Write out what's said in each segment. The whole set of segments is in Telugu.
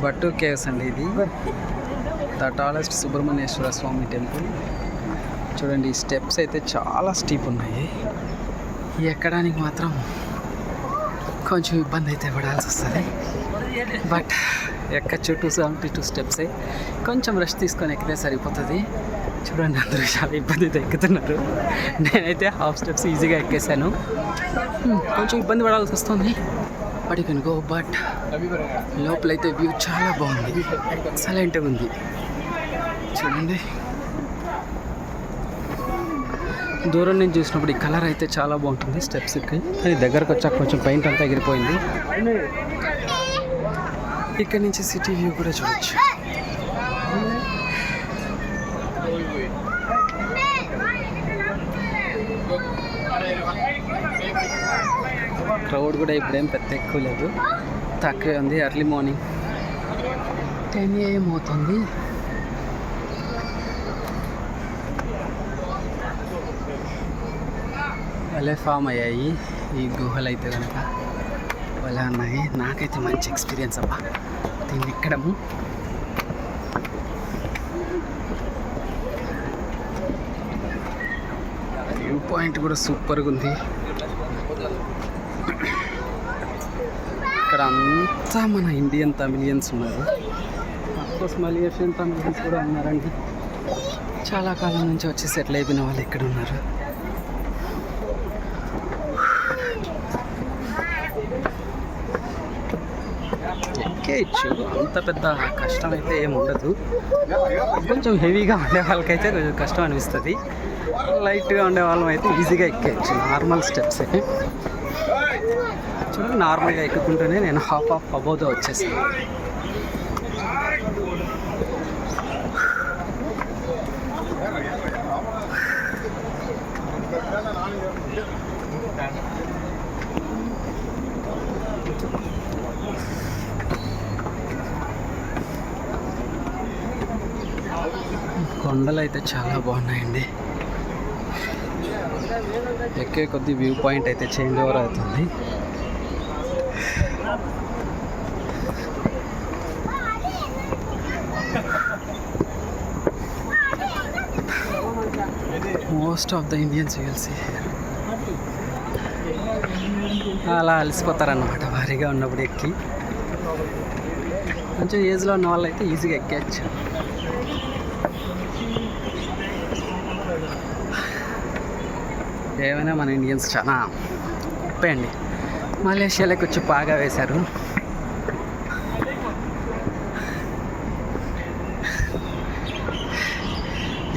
బట్టు కేవ్స్ అండి. ఇది the tallest Subrahmanyeswara Swami temple. చూడండి, ఈ స్టెప్స్ అయితే చాలా స్టీప్ ఉన్నాయి. ఎక్కడానికి మాత్రం కొంచెం ఇబ్బంది అయితే పడాల్సి వస్తుంది. బట్ ఎక్కచ్చు 272 స్టెప్సే. కొంచెం రెస్ట్ తీసుకొని ఎక్కితే సరిపోతుంది. చూడండి, అందరూ చాలా ఇబ్బందితో ఎక్కుతున్నారు. నేనైతే హాఫ్ స్టెప్స్ ఈజీగా ఎక్కేసాను. కొంచెం ఇబ్బంది పడాల్సి వస్తుంది. But you can go. But లోపలైతే వ్యూ చాలా బాగుంది, ఎక్సలెంట్గా ఉంది. చూడండి, దూరం నుంచి చూసినప్పుడు ఈ కలర్ అయితే చాలా బాగుంటుంది స్టెప్స్కి. కానీ దగ్గరకు వచ్చాక కొంచెం పెయింట్ అంతా ఎగిరిపోయింది. ఇక్కడ నుంచి సిటీ వ్యూ కూడా చూడొచ్చు. క్రౌడ్ కూడా ఇప్పుడేం పెద్ద ఎక్కువ లేదు, తక్కువే ఉంది. ఎర్లీ మార్నింగ్ 10 AM అవుతుంది. భలే ఫామ్ అయ్యాయి ఈ గుహలు అయితే కనుక, భలే ఉన్నాయి. నాకైతే మంచి ఎక్స్పీరియన్స్ అబ్బా దీన్ని ఎక్కడము. వ్యూ పాయింట్ కూడా సూపర్గా ఉంది. ఇక్కడ అంతా మన ఇండియన్ తమిళియన్స్ ఉన్నారు. అఫ్కోర్స్ మలేషియన్ తమిళియన్స్ కూడా ఉన్నారండి. చాలా కాలం నుంచి వచ్చి సెటిల్ అయిపోయిన వాళ్ళు ఇక్కడ ఉన్నారు. ఎక్కేయచ్చు, అంత పెద్ద కష్టం అయితే ఏమి ఉండదు. కొంచెం హెవీగా ఉండే వాళ్ళకైతే కొంచెం కష్టం అనిపిస్తుంది. లైట్గా ఉండే వాళ్ళం అయితే ఈజీగా ఎక్కేయచ్చు. నార్మల్ స్టెప్స్ చూడండి, నార్మల్గా ఎక్కుకుంటూనే నేను హాఫ్ అబౌవ్తో వచ్చేసాను. కొండలు అయితే చాలా బాగున్నాయండి. ఎక్కే కొద్ది వ్యూ పాయింట్ అయితే చేంజ్ ఓవర్ అవుతుంది. Most of the Indians will see here. అలా అలసిపోతారన్నమాట భారీగా ఉన్నప్పుడు ఎక్కి. కొంచెం ఏజ్లో ఉన్న వాళ్ళు అయితే ఈజీగా ఎక్కేయచ్చు. ఏమైనా మన ఇండియన్స్ చాలా గొప్పండి. మలేషియాలోకి వచ్చి బాగా వేశారు.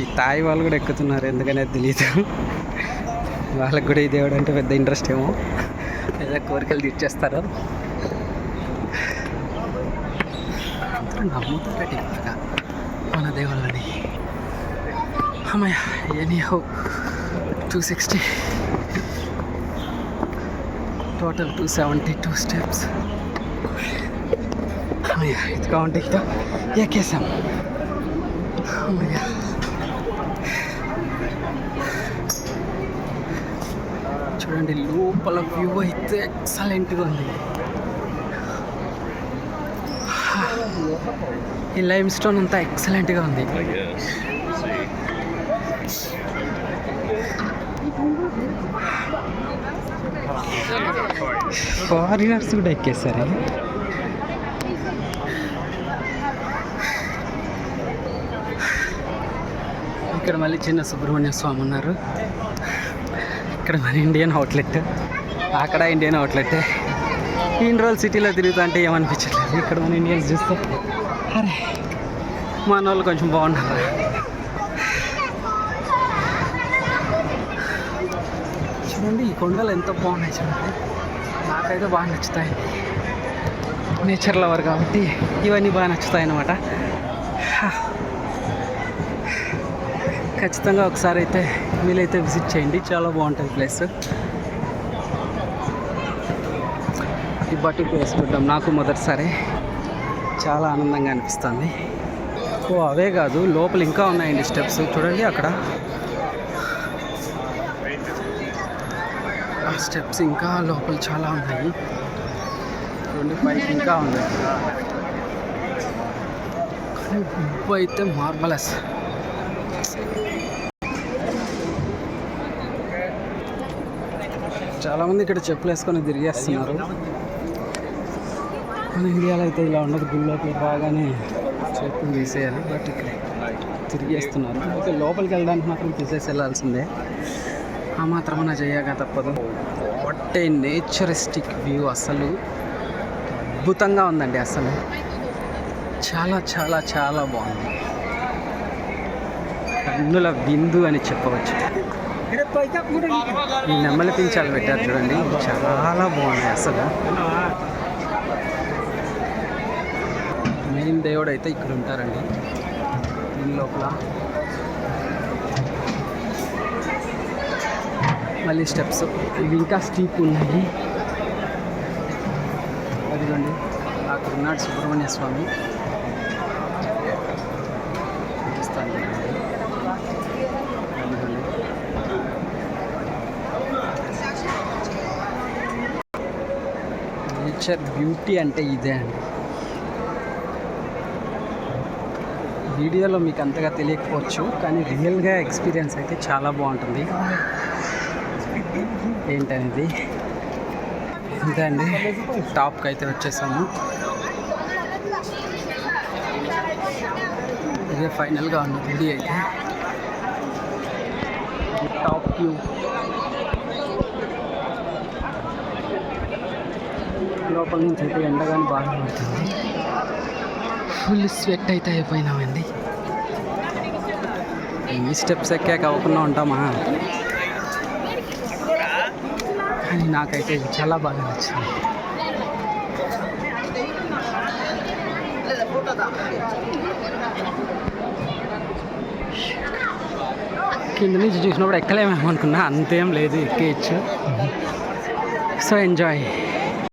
ఈ తాయి వాళ్ళు కూడా ఎక్కుతున్నారు, ఎందుకనేది తెలియదు. వాళ్ళకి కూడా ఈ దేవుడు అంటే పెద్ద ఇంట్రెస్ట్ ఏమో, ఏదో కోరికలు తీర్చేస్తారు. అందరూ నమ్ముతారట బాగా మన దేవుళ్ళని. అమ్మయ్య, ఎనీ హో 260, టోటల్ 272 స్టెప్స్. అమ్మయ్య, ఇది కౌంటింగ్తో ఎక్కేసాం. అమ్మయ్య, చూడండి లోపల వ్యూ అయితే ఎక్సలెంట్గా ఉంది. ఈ లైమ్ స్టోన్ అంతా ఎక్సలెంట్గా ఉంది. ఫారినర్స్ కూడా ఎక్కేసారు. ఇక్కడ మళ్ళీ చిన్న సుబ్రహ్మణ్య స్వామి ఉన్నారు. ఇక్కడ మన ఇండియన్ అవుట్లెట్, అక్కడ ఇండియన్ అవుట్లెట్. ఇన్ని రోజులు సిటీలో తిరుగుతా అంటే ఏమనిపించట్లేదు. ఇక్కడ మన ఇండియన్స్ చూస్తే అరే మన వాళ్ళు కొంచెం బాగున్నారు. చూడండి, ఈ కొండలు ఎంత బాగున్నాయి చూడండి. నాకైతే బాగా నచ్చుతాయి. నేచర్ లవర్ కాబట్టి ఇవన్నీ బాగా నచ్చుతాయి అన్నమాట. ఖచ్చితంగా ఒకసారి అయితే వీలైతే విజిట్ చేయండి, చాలా బాగుంటుంది ప్లేస్. ఈ బట్టు ప్లేస్ చూద్దాం, నాకు మొదటిసారి చాలా ఆనందంగా అనిపిస్తుంది. ఓ అవే కాదు, లోపల ఇంకా ఉన్నాయండి స్టెప్స్. చూడండి అక్కడ స్టెప్స్ ఇంకా లోపల చాలా ఉన్నాయి. చూడండి పైకి ఇంకా ఉన్నాయి. ఉప్పు అయితే మార్బలస్. చాలామంది ఇక్కడ చెప్పులు వేసుకొని తిరిగేస్తున్నారు. మన ఇండియాలో అయితే ఇలా ఉండదు, గుళ్ళోకి బాగానే చెప్పులు తీసేయాలి, బట్ ఇక్కడ తిరిగేస్తున్నారు. అయితే లోపలికి వెళ్ళడానికి మాత్రం తీసేసి వెళ్ళాల్సిందే, ఆ మాత్రమన్నా చేయక తప్పదు. వాట్ ఏ నేచరిస్టిక్ వ్యూ, అసలు అద్భుతంగా ఉందండి. అసలు చాలా చాలా చాలా బాగుంది, కన్నుల విందు అని చెప్పవచ్చు. ఈ నెమ్మలి పించాలు పెట్టారు చూడండి, చాలా బాగున్నాయి. అసలు మెయిన్ దేవుడు అయితే ఇక్కడ ఉంటారండి దీని లోపల. మళ్ళీ స్టెప్స్ ఇవి ఇంకా స్టీప్ ఉన్నాయి. అదిగోండి అక్కడ ఉన్నాడు సుబ్రహ్మణ్య స్వామి. చూపిస్తాను. అదిగోండి నేచర్ బ్యూటీ అంటే ఇదే అండి. వీడియోలో మీకు అంతగా తెలియకపోవచ్చు, కానీ రియల్గా ఎక్స్పీరియన్స్ అయితే చాలా బాగుంటుంది. ఏంటనేది అంతే అండి. టాప్కి అయితే వచ్చేసాము. ఇదే ఫైనల్గా ఉన్న వీడియో అయితే. టాప్ వ్యూ లోపల నుంచి అయితే ఎండగానే బాగా పడుతుంది. ఫుల్ స్వెట్ అయితే అయిపోయినామండి. ఈ స్టెప్స్ ఎక్కాక అవ్వకుండా ఉంటామా, కానీ నాకైతే ఇది చాలా బాగా నచ్చింది. కింద నుంచి చూసినప్పుడు ఎక్కలేమేమో అనుకున్నా, అంతేం లేదు, ఎక్కేయచ్చు. So enjoy.